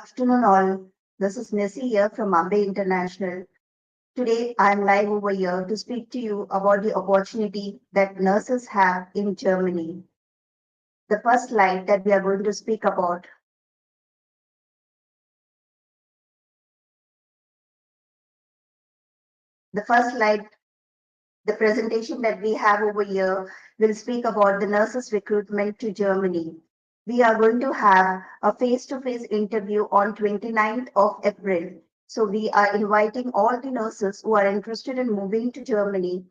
afternoon, all. This is Nessie here from Ambe International. Today, I'm live over here to speak to you about the opportunity that nurses have in Germany. The first slide that we are going to speak about. The first slide, the presentation that we have over here, will speak about the nurses recruitment to Germany. We are going to have a face-to-face interview on 29th of April. So we are inviting all the nurses who are interested in moving to Germany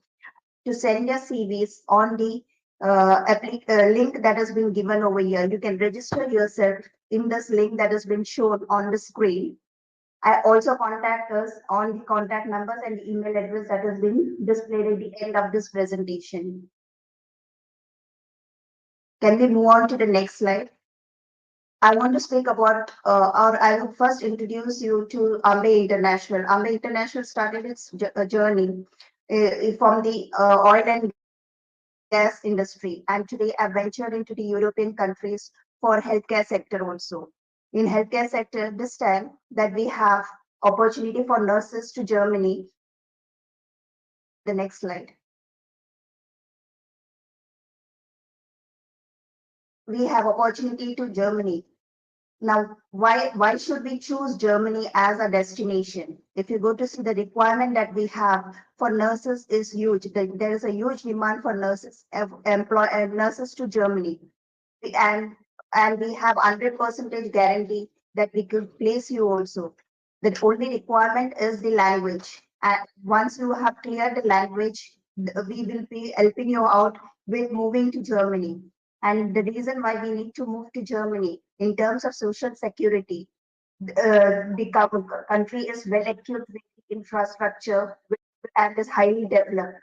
to send their CVs on the link that has been given over here. You can register yourself in this link that has been shown on the screen. I also contact us on the contact numbers and the email address that has been displayed at the end of this presentation. Can we move on to the next slide? I want to speak about, or I will first introduce you to Ambe International. Ambe International started its journey from the oil and gas industry, and today I've ventured into the European countries for healthcare sector also. In healthcare sector, this time that we have opportunity for nurses to Germany. The next slide. We have opportunity to Germany. Now, why should we choose Germany as a destination? If you go to see the requirement that we have for nurses is huge. There is a huge demand for nurses, nurses to Germany, and we have 100% guarantee that we could place you also. The only requirement is the language. And once you have cleared the language, we will be helping you out with moving to Germany. And the reason why we need to move to Germany in terms of social security, the country is well equipped with infrastructure and is highly developed.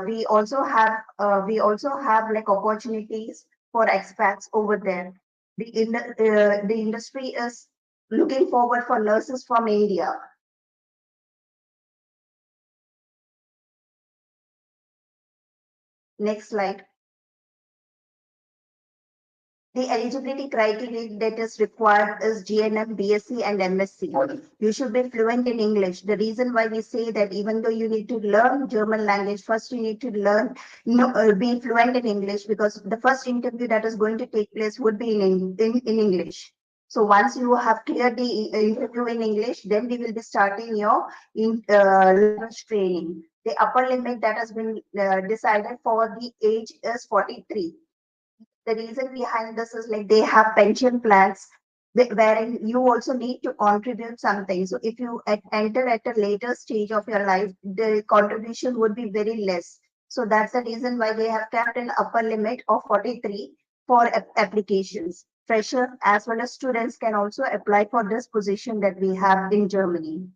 We also have like opportunities for expats over there. The industry is looking forward for nurses from India. Next slide. The eligibility criteria that is required is GNM, BSc, and MSc. You should be fluent in English. The reason why we say that even though you need to learn German language, first you need to learn, be fluent in English, because the first interview that is going to take place would be in English. So once you have cleared the interview in English, then we will be starting your language training. The upper limit that has been decided for the age is 43. The reason behind this is like they have pension plans wherein you also need to contribute something. So if you enter at a later stage of your life, the contribution would be very less. So that's the reason why they have kept an upper limit of 43 for applications. Fresher as well as students can also apply for this position that we have in Germany.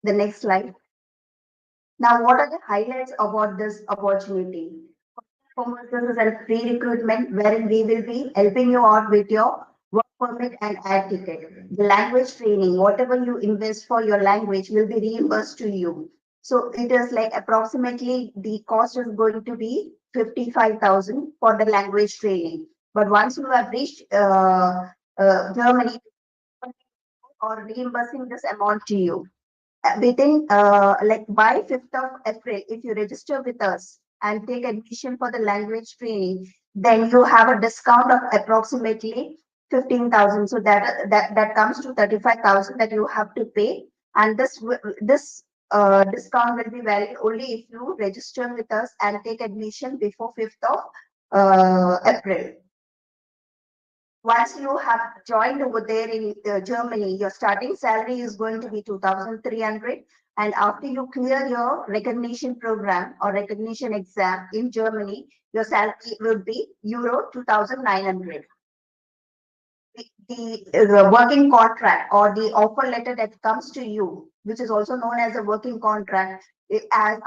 The next slide. Now, what are the highlights about this opportunity? This is a free recruitment wherein we will be helping you out with your work permit and air ticket. The language training, whatever you invest for your language will be reimbursed to you. So it is like approximately the cost is going to be 55,000 for the language training. But once you have reached Germany, or reimbursing this amount to you within like by 5th of April, if you register with us and take admission for the language training, then you have a discount of approximately 15,000. So that comes to 35,000 that you have to pay. And this discount will be valid only if you register with us and take admission before 5th of April. Once you have joined over there in Germany, your starting salary is going to be 2,300. And after you clear your recognition program or recognition exam in Germany, your salary will be euro 2,900. The working contract or the offer letter that comes to you, which is also known as a working contract, it has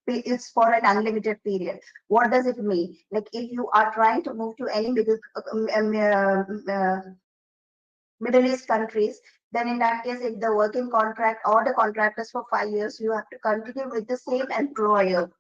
it's for an unlimited period. What does it mean? Like if you are trying to move to any Middle East countries, then in that case, if the working contract or the contract is for 5 years, you have to continue with the same employer.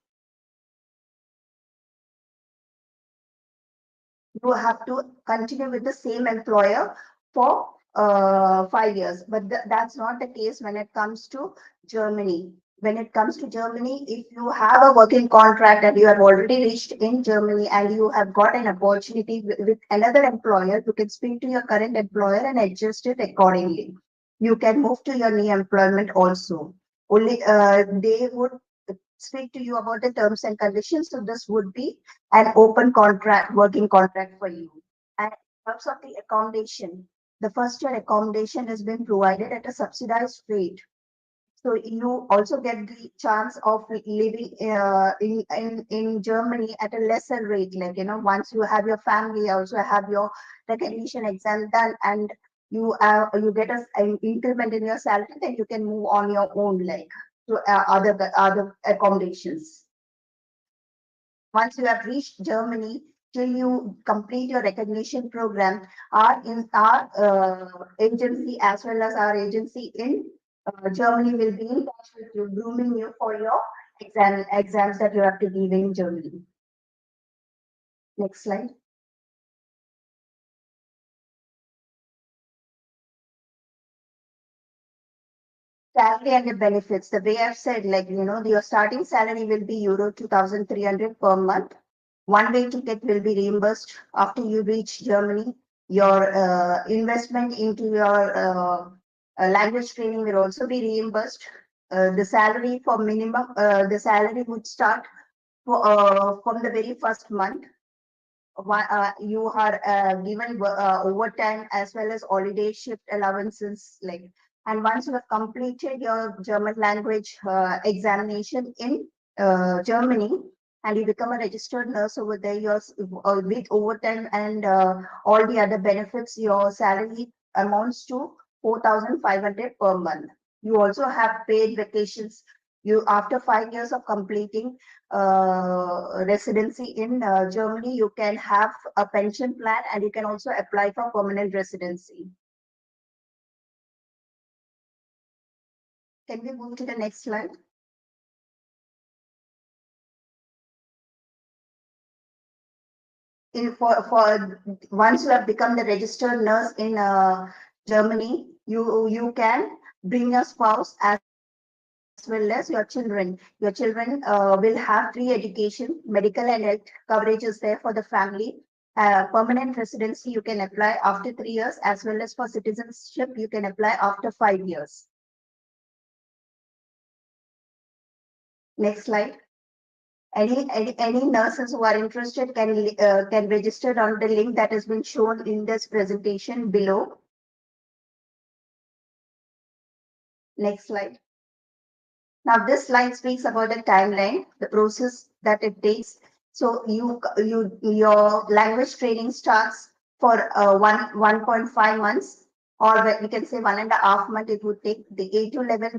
you have to continue with the same employer for 5 years. But that's not the case when it comes to Germany. When it comes to Germany, if you have a working contract and you have already reached in Germany and you have got an opportunity with another employer, you can speak to your current employer and adjust it accordingly. You can move to your new employment also. Only they would speak to you about the terms and conditions. So this would be an open contract, working contract for you. And in terms of the accommodation, the first year accommodation has been provided at a subsidized rate. So you also get the chance of living in Germany at a lesser rate. Like, once you have your family, also have your recognition exam done, and you get an increment in your salary, then you can move on your own, like to other accommodations. Once you have reached Germany, till you complete your recognition program, our agency as well as our agency in Germany will be in touch with you, grooming you for your exams that you have to give in Germany. Next slide. Salary and the benefits. The way I've said, like, your starting salary will be euro 2,300 per month. One way ticket will be reimbursed after you reach Germany. Your investment into your language training will also be reimbursed. The salary for minimum, the salary would start from the very first month. You are given overtime as well as holiday shift allowances, like. And once you have completed your German language examination in Germany and you become a registered nurse over there, with overtime and all the other benefits, your salary amounts to 4,500 per month. You also have paid vacations. You, after 5 years of completing residency in Germany, you can have a pension plan and you can also apply for permanent residency. Can we move to the next slide? For once you have become the registered nurse in Germany, you can bring your spouse as well as your children. Your children will have free education, medical and health coverage is there for the family. Permanent residency you can apply after 3 years, as well as for citizenship you can apply after 5 years. Next slide. Any nurses who are interested can register on the link that has been shown in this presentation below. Next slide. Now this slide speaks about the timeline, the process that it takes. So your language training starts for 1.5 months, or we can say 1.5 months. It would take the A2 level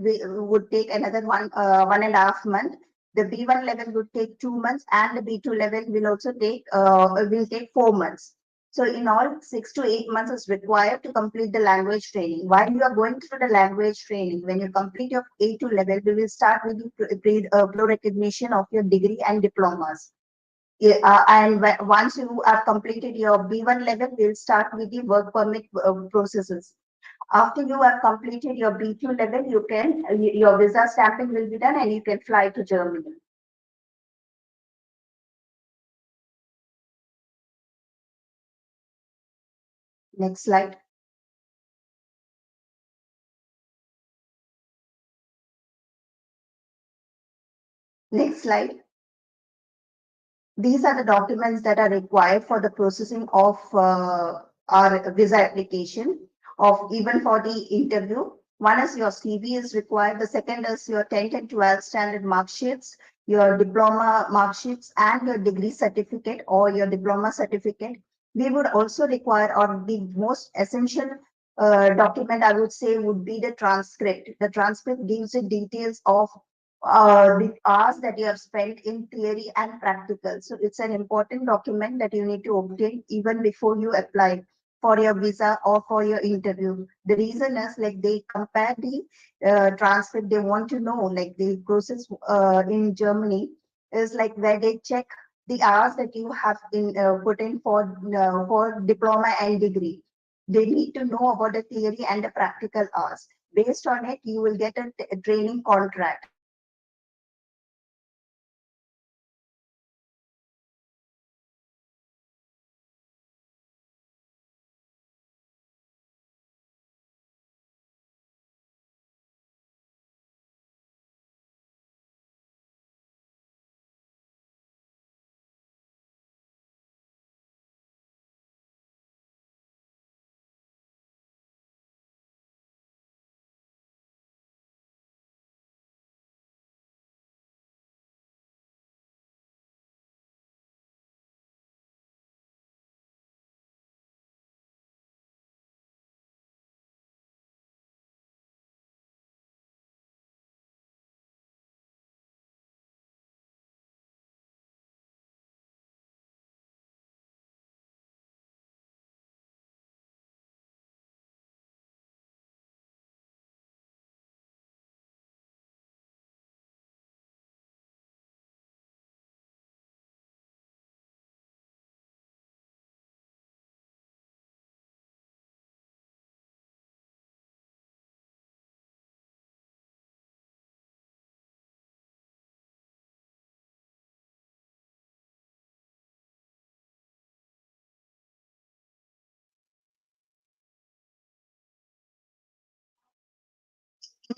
would take another 1.5 months. The B1 level would take 2 months, and the B2 level will also take 4 months. So in all, 6 to 8 months is required to complete the language training. While you are going through the language training, when you complete your A2 level, we will start with the pro recognition of your degree and diplomas. And once you have completed your B1 level, we'll start with the work permit processes. After you have completed your B2 level, your visa stamping will be done and you can fly to Germany. Next slide. Next slide. These are the documents that are required for the processing of our visa application, of even for the interview. One is your CV is required. The second is your 10th and 12th standard mark sheets, your diploma mark sheets, and your degree certificate or your diploma certificate. We would also require, or the most essential document I would say would be the transcript. The transcript gives the details of the hours that you have spent in theory and practical. So it's an important document that you need to obtain even before you apply for your visa or for your interview. The reason is, like, they compare the transcript. They want to know, like, the process in Germany is like where they check the hours that you have put in for diploma and degree. They need to know about the theory and the practical hours. Based on it, you will get a training contract.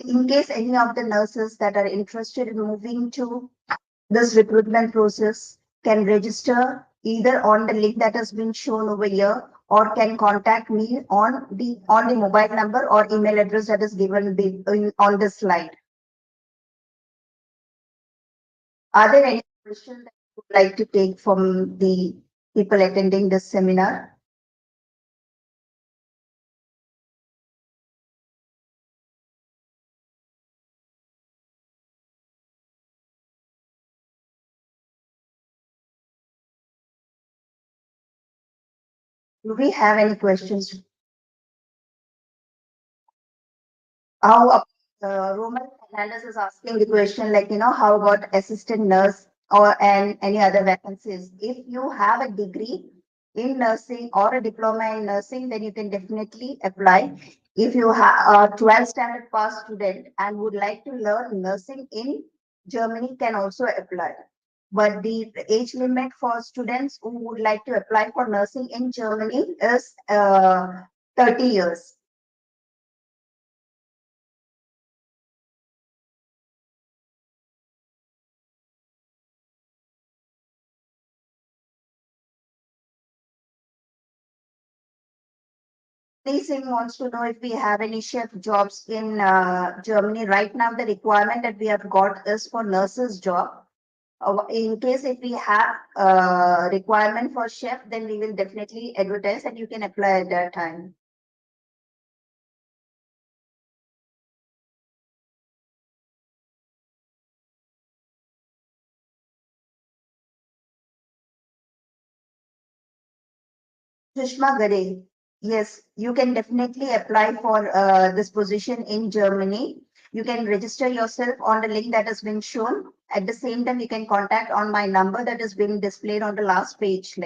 In case any of the nurses that are interested in moving to this recruitment process can register either on the link that has been shown over here or can contact me on the mobile number or email address that is given on the slide. Are there any questions that you would like to take from the people attending this seminar? Do we have any questions? How Roman Fernandez is asking the question, like, how about assistant nurse or and any other vacancies? If you have a degree in nursing or a diploma in nursing, then you can definitely apply. If you have a 12th standard pass student and would like to learn nursing in Germany, can also apply. But the age limit for students who would like to apply for nursing in Germany is 30 years. Singh wants to know if we have any chef jobs in Germany. Right now, the requirement that we have got is for nurses' job. In case if we have requirement for chef, then we will definitely advertise and you can apply at that time. Sushma Gade, yes, you can definitely apply for this position in Germany. You can register yourself on the link that has been shown. At the same time, you can contact on my number that is being displayed on the last page,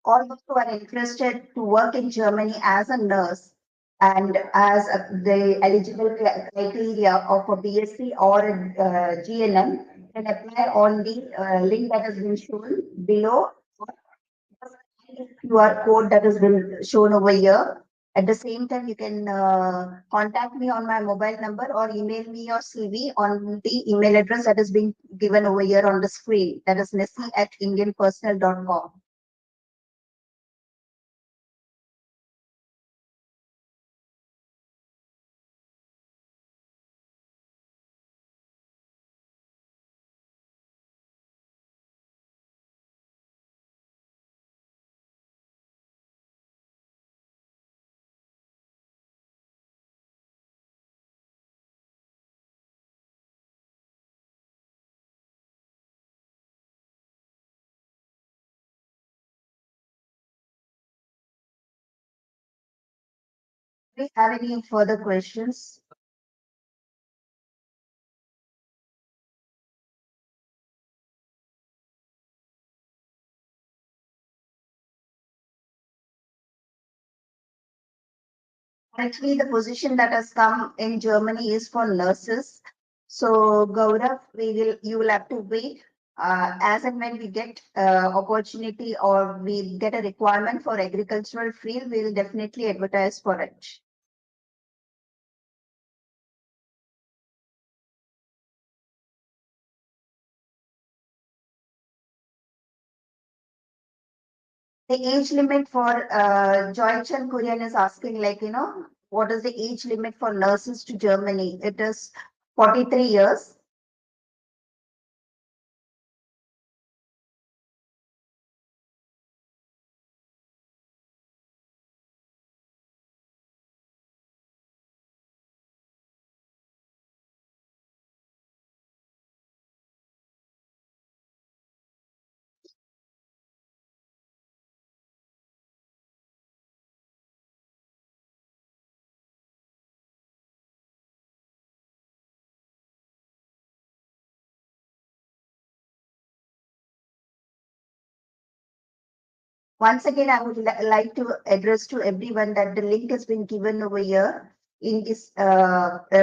All those who are interested to work in Germany as a nurse and as the eligible criteria of a BSc or a GNM can apply on the link that has been shown below or QR code that has been shown over here. At the same time, you can contact me on my mobile number or email me your CV on the email address that is being given over here on the screen. That is nessie@indianpersonal.com. Do you have any further questions? Actually, the position that has come in Germany is for nurses. So, Gaurav, you will have to wait. As and when we get opportunity or we get a requirement for agricultural field, we will definitely advertise for it. The age limit for Joy Chan Korean is asking, like, what is the age limit for nurses to Germany? It is 43 years. Once again, I would like to address to everyone that the link has been given over here in this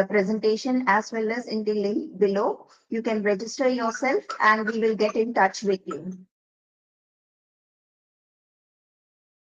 presentation as well as in the link below. You can register yourself and we will get in touch with you.